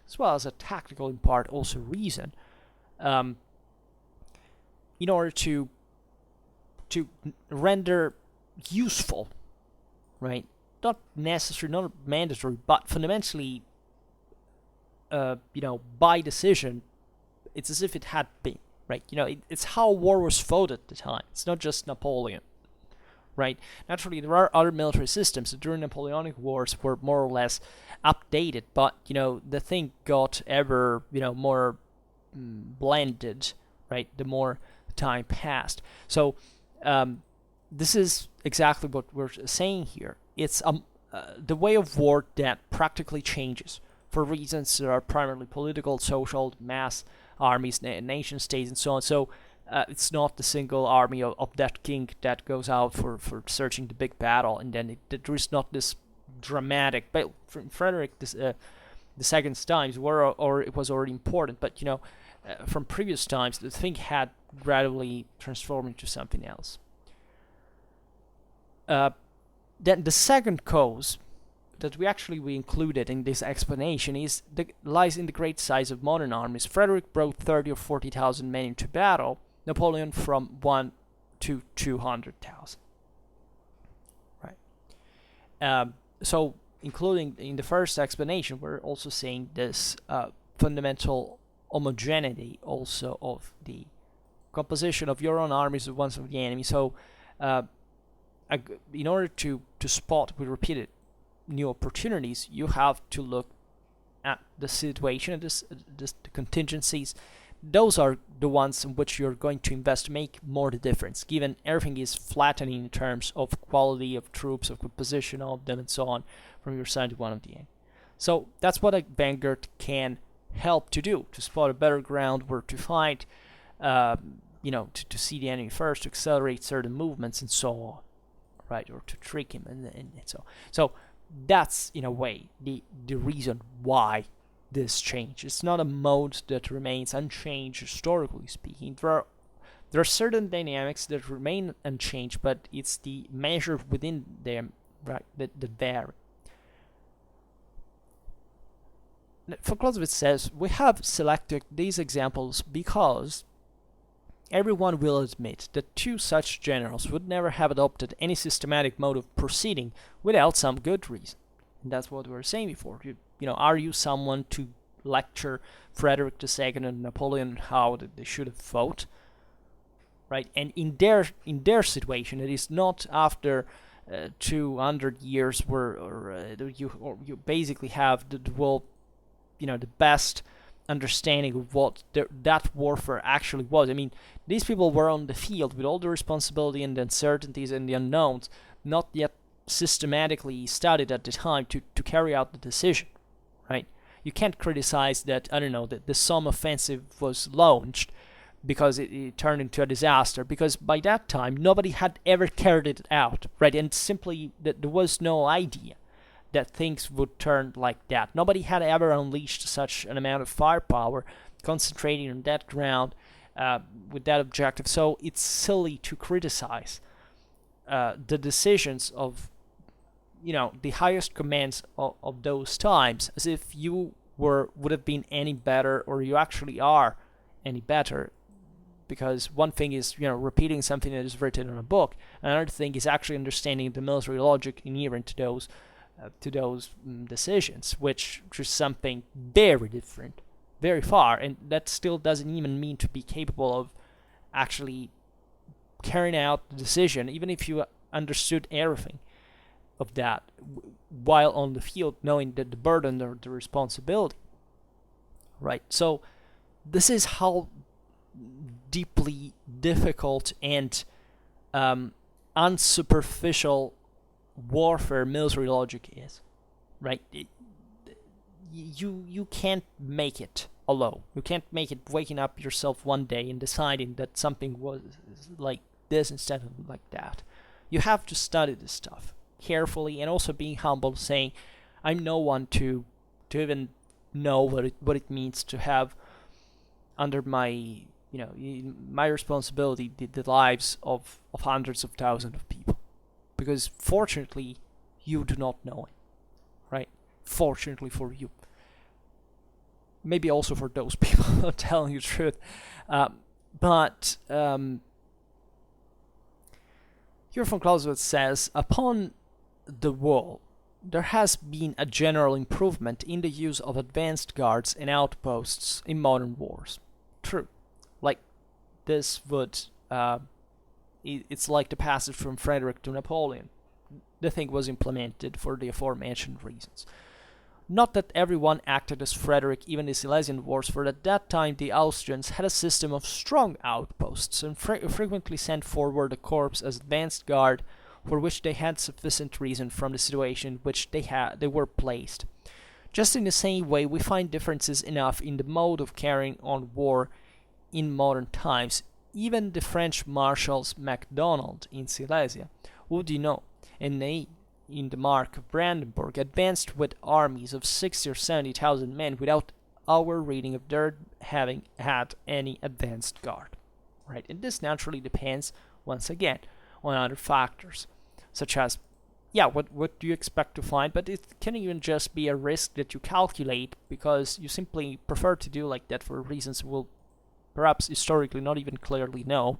as well as a tactical, in part, also reason, in order to render useful right? Not necessary, not mandatory, but fundamentally, by decision, it's as if it had been, right? It's how war was fought at the time. It's not just Napoleon, right? Naturally, there are other military systems that during Napoleonic Wars were more or less updated, but, the thing got ever, more blended, right? The more time passed. So, this is exactly what we're saying here. It's the way of war that practically changes for reasons that are primarily political, social, mass armies, nation states, and so on. So it's not the single army of that king that goes out for searching the big battle, and then there is not this dramatic. But Frederick the Second's times or it was already important, but from previous times the thing had gradually transformed into something else. Then the second cause that we included in this explanation lies in the great size of modern armies. Frederick brought 30 or 40,000 men into battle, Napoleon from 1 to 200,000. Right. So, including in the first explanation, we're also saying this fundamental homogeneity also of the composition of your own armies with ones of the enemy. So, in order to spot, we repeat it, new opportunities, you have to look at the situation, the contingencies. Those are the ones in which you're going to invest to make more the difference, given everything is flattening in terms of quality of troops, of composition of them, and so on, from your side to one of the end. So that's what a vanguard can help to do, to spot a better ground where to fight, to see the enemy first, to accelerate certain movements, and so on, right, or to trick him, and so on. So that's, in a way, the reason why this change. It's not a mode that remains unchanged, historically speaking. There are certain dynamics that remain unchanged, but it's the measure within them, right, that vary. Von Clausewitz says, we have selected these examples because everyone will admit that two such generals would never have adopted any systematic mode of proceeding without some good reason. And that's what we were saying before. Are you someone to lecture Frederick II and Napoleon how they should have fought? Right? And in their situation, it is not after 200 years where you basically have the best understanding of what that warfare actually was. I mean, these people were on the field with all the responsibility and the uncertainties and the unknowns, not yet systematically studied at the time to carry out the decision, right? You can't criticize that, that the Somme offensive was launched because it turned into a disaster, because by that time nobody had ever carried it out, right? And simply that there was no idea that things would turn like that. Nobody had ever unleashed such an amount of firepower concentrating on that ground with that objective. So it's silly to criticize the decisions of the highest commands of those times as if you would have been any better, or you actually are any better. Because one thing is repeating something that is written in a book, another thing is actually understanding the military logic inherent to those decisions, which is something very different, very far, and that still doesn't even mean to be capable of actually carrying out the decision, even if you understood everything of that while on the field, knowing that the burden or the responsibility, right? So this is how deeply difficult and unsuperficial warfare military logic is, right? You can't make it alone. You can't make it waking up yourself one day and deciding that something was like this instead of like that. You have to study this stuff carefully, and also being humble, saying, I'm no one to even know what it means to have under my my responsibility the lives of hundreds of thousands of people. Because fortunately, you do not know it, right? Fortunately for you. Maybe also for those people not telling you the truth. But here von Clausewitz says, upon the wall, there has been a general improvement in the use of advanced guards and outposts in modern wars. True. Like, this would... it's like the passage from Frederick to Napoleon. The thing was implemented for the aforementioned reasons. Not that everyone acted as Frederick, even the Silesian Wars, for at that time the Austrians had a system of strong outposts and frequently sent forward a corps as advanced guard, for which they had sufficient reason from the situation in which they were placed. Just in the same way, we find differences enough in the mode of carrying on war in modern times. Even the French marshals Macdonald in Silesia, Oudinot, and Ney in the Mark of Brandenburg advanced with armies of 60 or 70,000 men without our reading of their having had any advanced guard. Right? And this naturally depends, once again, on other factors, such as, what do you expect to find? But it can even just be a risk that you calculate because you simply prefer to do like that for reasons we'll perhaps historically not even clearly know.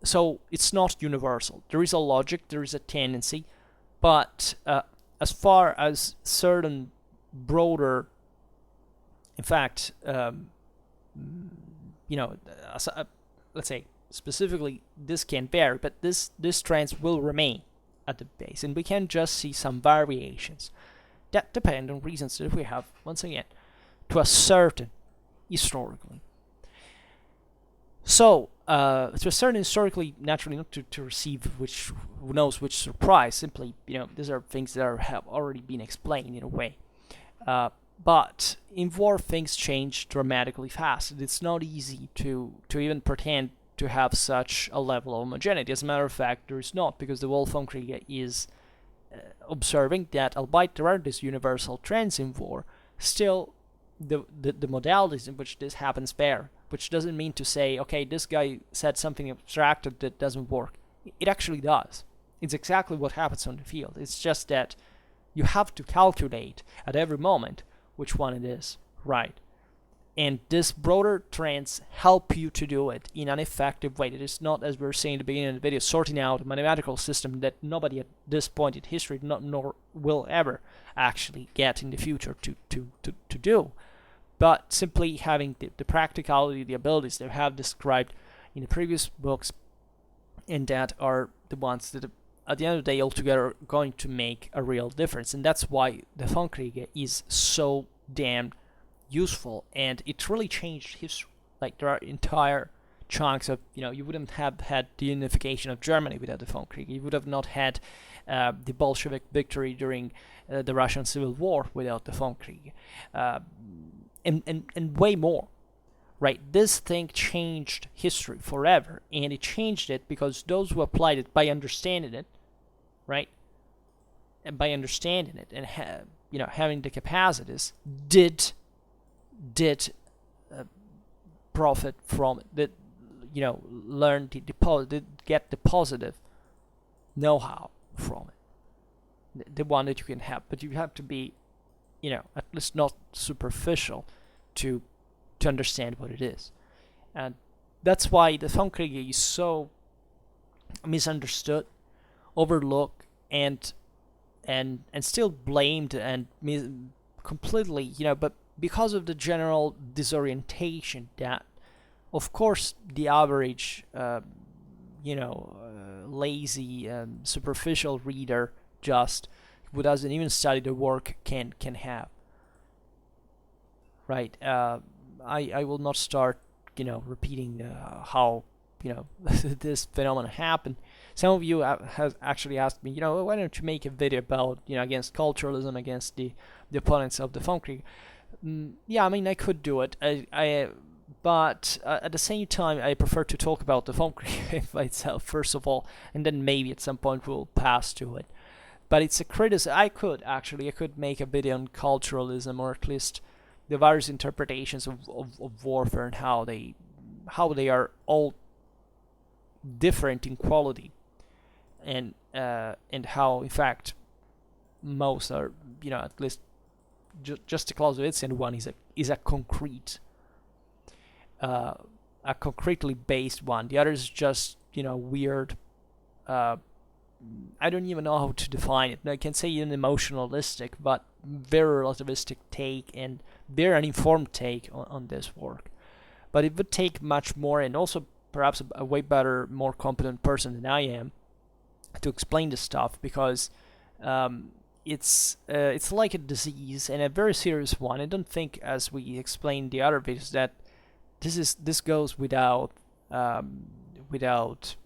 So it's not universal. There is a logic, there is a tendency, but as far as certain broader, in fact, let's say specifically this can vary, but this trends will remain at the base, and we can just see some variations that depend on reasons that we have, once again, to ascertain historically. So, to ascertain historically, naturally not to receive who knows which surprise, simply, these are things that have already been explained in a way. But in war, things change dramatically fast. It's not easy to even pretend to have such a level of homogeneity. As a matter of fact, there is not, because the Vom Kriege is observing that, albeit there are these universal trends in war, still the modalities in which this happens vary, which doesn't mean to say, okay, this guy said something abstracted that doesn't work. It actually does. It's exactly what happens on the field. It's just that you have to calculate at every moment which one it is, right? And these broader trends help you to do it in an effective way. It is not, as we were saying at the beginning of the video, sorting out a mathematical system that nobody at this point in history nor will ever actually get in the future to do. But simply having the practicality, the abilities that I have described in the previous books, and that are the ones that, at the end of the day, altogether are going to make a real difference. And that's why the Vom Kriege is so damn useful, and it really changed history. Like, there are entire chunks of, you wouldn't have had the unification of Germany without the Vom Kriege. You would have not had the Bolshevik victory during the Russian Civil War without the Vom Kriege. And way more, right? This thing changed history forever, and it changed it because those who applied it by understanding it, right, and by understanding it and having the capacities, did profit from it. That learn did get the positive know-how from it, the one that you can have, but you have to be at least not superficial to understand what it is. And that's why the Vom Kriege is so misunderstood, overlooked, and still blamed and completely, but because of the general disorientation that, of course, the average, lazy, superficial reader who doesn't even study the work can have. Right? I will not start, repeating how, this phenomenon happened. Some of you have actually asked me, why don't you make a video about, against culturalism, against the opponents of the Vom Kriege? Yeah, I mean, I could do it. But at the same time, I prefer to talk about the Vom Kriege by itself, first of all, and then maybe at some point we'll pass to it. But it's a criticism. I could make a video on culturalism, or at least the various interpretations of warfare, and how they are all different in quality, and how, in fact, most are, at least just the Clausewitzian one is a concrete, a concretely based one. The other is just weird I don't even know how to define it. I can say an emotionalistic, but very relativistic take and very uninformed take on this work. But it would take much more, and also perhaps a way better, more competent person than I am to explain this stuff, because it's like a disease, and a very serious one. I don't think, as we explained the other videos, that this goes without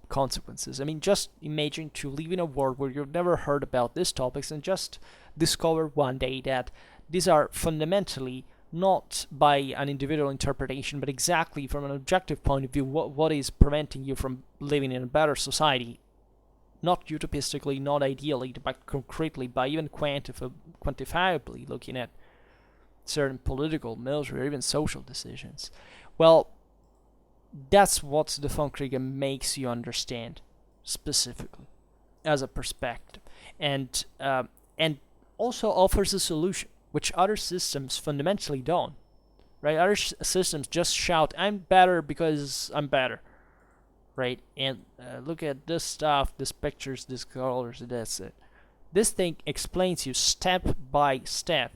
consequences. I mean, just imagine to live in a world where you've never heard about these topics and just discover one day that these are fundamentally not by an individual interpretation, but exactly from an objective point of view, what is preventing you from living in a better society. Not utopistically, not ideally, but concretely, by even quantifiably looking at certain political, military, or even social decisions. Well, that's what the Vom Kriege makes you understand specifically as a perspective, and also offers a solution, which other systems fundamentally don't. Right? Other systems just shout, "I'm better because I'm better." Right? And look at this stuff, these pictures, these colors, that's it. This thing explains you step by step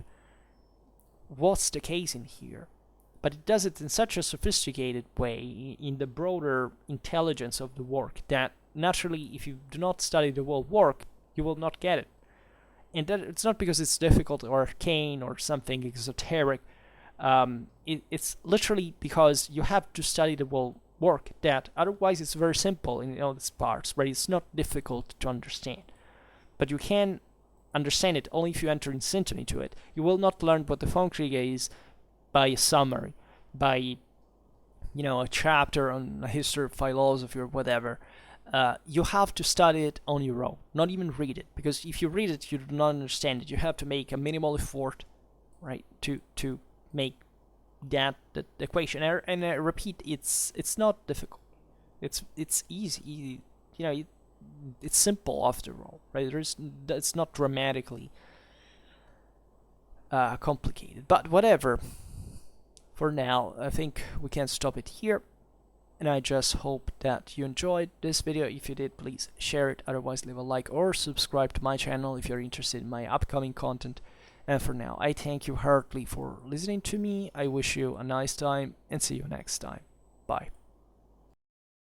what's the case in here. But it does it in such a sophisticated way, in the broader intelligence of the work, that naturally, if you do not study the whole work, you will not get it. And that it's not because it's difficult or arcane or something exoteric. It's literally because you have to study the whole work, that otherwise it's very simple in all its parts, right? It's not difficult to understand. But you can understand it only if you enter in sympathy to it. You will not learn what the Vom Kriege is by a summary, by a chapter on a history of philosophy or whatever. You have to study it on your own, not even read it, because if you read it, you do not understand it. You have to make a minimal effort, right, to make that equation. And I repeat, it's not difficult. It's easy. It's simple after all, right? It's not dramatically complicated. But whatever. For now, I think we can stop it here. And I just hope that you enjoyed this video. If you did, please share it. Otherwise, leave a like or subscribe to my channel if you're interested in my upcoming content. And for now, I thank you heartily for listening to me. I wish you a nice time and see you next time. Bye.